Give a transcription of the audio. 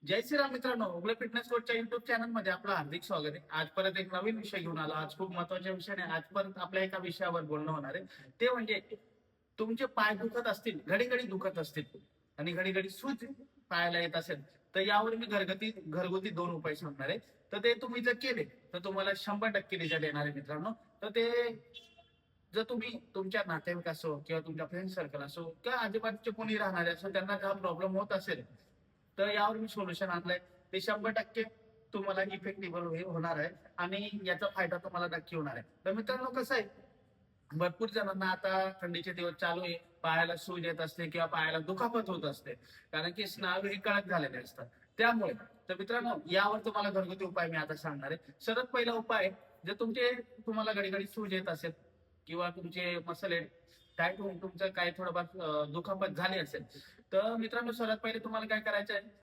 जय श्रीराम मित्रांनो, उगले fitness कोचच्या YouTube channel मध्ये आपलं हार्दिक स्वागत आहे. आज परत एक नवीन विषय घेऊन आलो. आज खूप महत्वाच्या विषयाने आज परत आपल्या एका विषयावर बोलणं होणार आहे. ते म्हणजे तुमचे पाय दुखत असतील, घडी घडी दुखत असतील आणि घडी घडी सूज पायाला येत असेल, तर यावर मी घरगुती 2 उपाय सांगणार आहे. तर ते तुम्ही जर केले तर तुम्हाला 100% रिझल्ट येणार आहे मित्रांनो. तर ते जर तुम्ही तुमच्या नातेवाईक असो किंवा तुमच्या फ्रेंड सर्कल असो किंवा आजूबाजूचे कोणी राहणारे असो त्यांना हा प्रॉब्लेम होत असेल, तर यावर मी सोल्युशन आणलंय. ते 100% तुम्हाला इफेक्टिव्ह होणार आहे आणि याचा फायदा तुम्हाला नक्की होणार आहे. तर मित्रांनो, कसं आहे, भरपूर जणांना आता थंडीचे दिवस चालू आहे, पायाला सूज येत असते किंवा पायाला दुखापत होत असते, कारण की स्नायू हे कडक झालेले असतात. त्यामुळे तर मित्रांनो, यावर तुम्हाला घरगुती उपाय मी आता सांगणार आहे. सर्वात पहिला उपाय, जर तुम्हाला घडी घडी सूज येत असेल किंवा तुमचे मसल टाईट होऊन तुमचं काही थोडंफार दुखापत झाली असेल, तर मित्रांनो सर्वात पहिले तुम्हाला काय करायचं आहे,